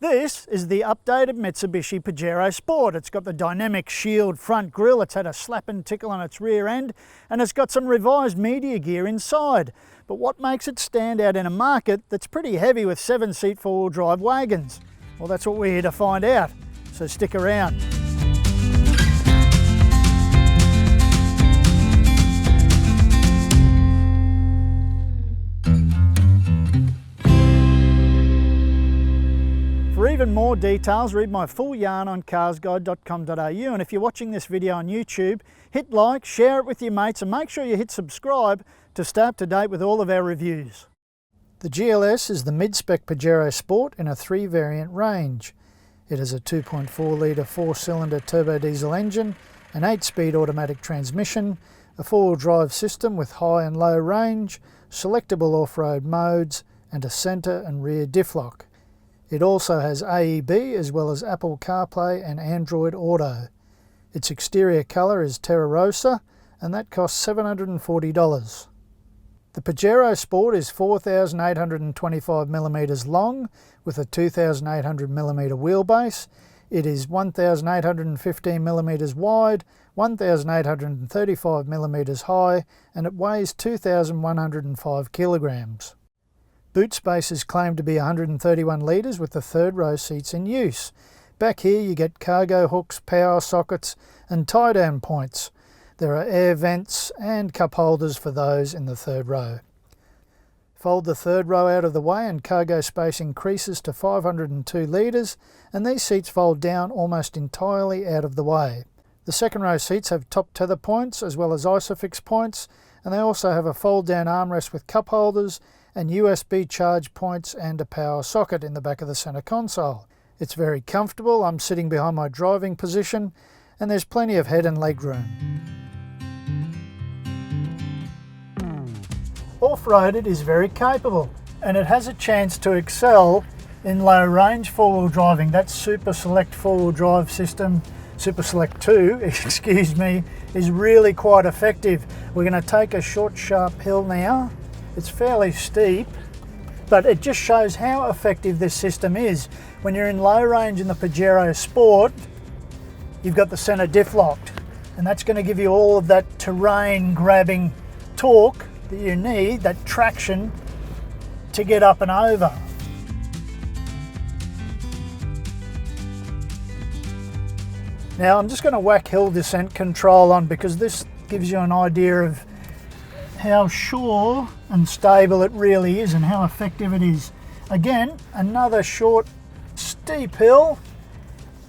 This is the updated Mitsubishi Pajero Sport. It's got the dynamic shield front grille, it's had a slap and tickle on its rear end, and it's got some revised media gear inside. But what makes it stand out in a market that's pretty heavy with 7-seat four-wheel drive wagons? Well, that's what we're here to find out, so stick around. For even more details, read my full yarn on carsguide.com.au, and if you're watching this video on YouTube, hit like, share it with your mates, and make sure you hit subscribe to stay up to date with all of our reviews. The GLS is the mid-spec Pajero Sport in a 3-variant range. It has a 2.4 litre 4-cylinder turbo diesel engine, an 8-speed automatic transmission, a 4-wheel drive system with high and low range, selectable off-road modes, and a centre and rear diff lock. It also has AEB as well as Apple CarPlay and Android Auto. Its exterior colour is Terra Rosa, and that costs $740. The Pajero Sport is 4,825mm long with a 2,800mm wheelbase. It is 1,815mm wide, 1,835mm high, and it weighs 2,105 kilograms. Boot space is claimed to be 131 litres with the third row seats in use. Back here you get cargo hooks, power sockets and tie-down points. There are air vents and cup holders for those in the third row. Fold the third row out of the way and cargo space increases to 502 litres, and these seats fold down almost entirely out of the way. The second row seats have top tether points as well as isofix points, and they also have a fold-down armrest with cup holders and USB charge points and a power socket in the back of the centre console. It's very comfortable. I'm sitting behind my driving position and there's plenty of head and leg room. Off-roaded is very capable and it has a chance to excel in low range four-wheel driving. That Super Select four-wheel drive system, Super Select 2, excuse me, is really quite effective. We're going to take a short sharp hill now. It's fairly steep, but it just shows how effective this system is. When you're in low range in the Pajero Sport, you've got the centre diff locked, and that's going to give you all of that terrain grabbing torque that you need, that traction to get up and over. Now I'm just going to whack hill descent control on because this gives you an idea of how sure and stable it really is and how effective it is. Again, another short steep hill,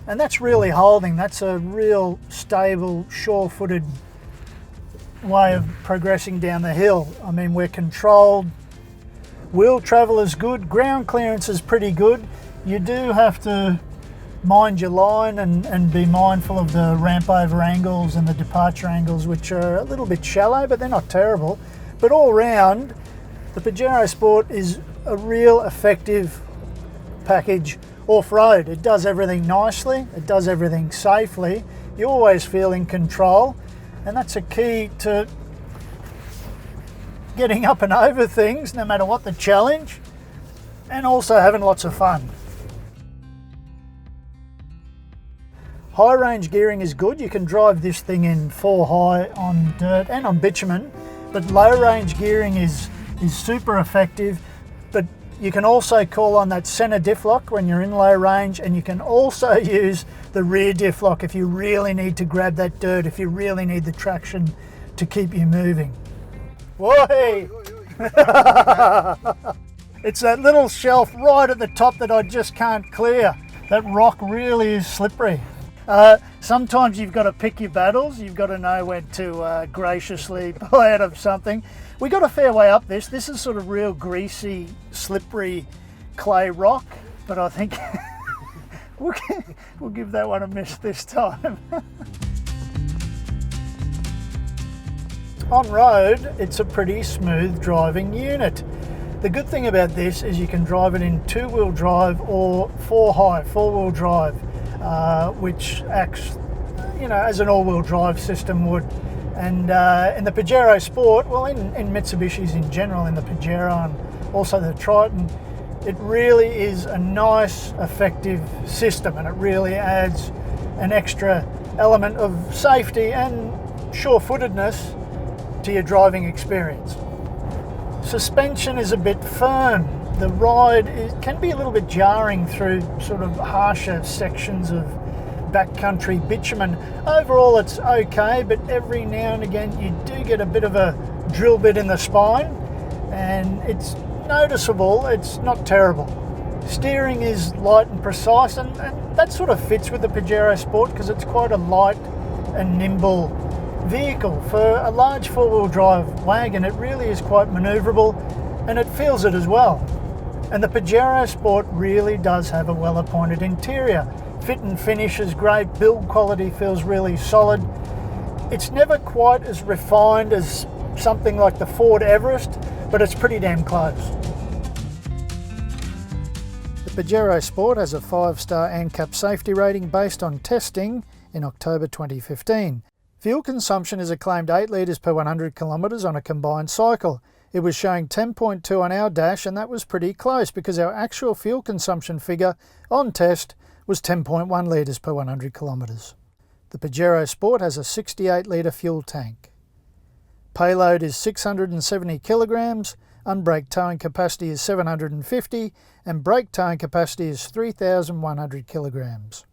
and that's really holding. That's a real stable, sure-footed way of progressing down the hill. I mean, we're controlled, wheel travel is good, ground clearance is pretty good. You do have to mind your line and be mindful of the ramp over angles and the departure angles, which are a little bit shallow, but they're not terrible. But all round, the Pajero Sport is a real effective package off-road. It does everything nicely, it does everything safely. You always feel in control, and that's a key to getting up and over things, no matter what the challenge, and also having lots of fun. High range gearing is good. You can drive this thing in 4 high on dirt and on bitumen, but low range gearing is super effective. But you can also call on that centre diff lock when you're in low range, and you can also use the rear diff lock if you really need to grab that dirt, if you really need the traction to keep you moving. Whoa! It's that little shelf right at the top that I just can't clear. That rock really is slippery. Sometimes you've got to pick your battles. You've got to know when to graciously pull out of something. We got a fair way up this. This is sort of real greasy, slippery clay rock, but I think we'll give that one a miss this time. On road, it's a pretty smooth driving unit. The good thing about this is you can drive it in 2-wheel drive or 4 high, 4-wheel drive. Which acts, as an all-wheel drive system would. And in the Pajero Sport, well, in Mitsubishis in general, in the Pajero and also the Triton, It really is a nice, effective system, and it really adds an extra element of safety and sure-footedness to your driving experience. Suspension is a bit firm. The ride can be a little bit jarring through sort of harsher sections of backcountry bitumen. Overall it's okay, but every now and again you do get a bit of a drill bit in the spine, and it's noticeable. It's not terrible. Steering is light and precise, and that sort of fits with the Pajero Sport because it's quite a light and nimble vehicle. For a large four-wheel drive wagon, it really is quite manoeuvrable, and it feels it as well. And the Pajero Sport really does have a well-appointed interior. Fit and finish is great, build quality feels really solid. It's never quite as refined as something like the Ford Everest, but it's pretty damn close. The Pajero Sport has a 5-star ANCAP safety rating based on testing in October 2015. Fuel consumption is a claimed 8 litres per 100 kilometres on a combined cycle. It was showing 10.2 on our dash, and that was pretty close because our actual fuel consumption figure on test was 10.1 litres per 100 kilometres. The Pajero Sport has a 68 litre fuel tank. Payload is 670 kilograms, unbrake towing capacity is 750, and brake towing capacity is 3,100 kilograms.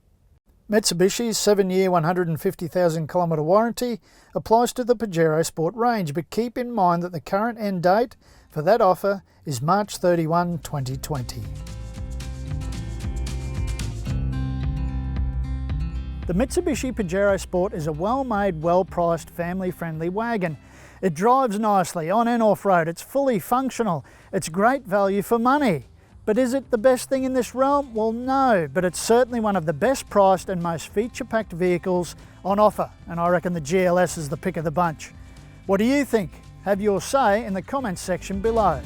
Mitsubishi's 7-year 150,000 kilometre warranty applies to the Pajero Sport range, but keep in mind that the current end date for that offer is March 31, 2020. The Mitsubishi Pajero Sport is a well-made, well-priced, family-friendly wagon. It drives nicely on and off-road, it's fully functional, it's great value for money. But is it the best thing in this realm? Well, no, but it's certainly one of the best priced and most feature-packed vehicles on offer, and I reckon the GLS is the pick of the bunch. What do you think? Have your say in the comments section below.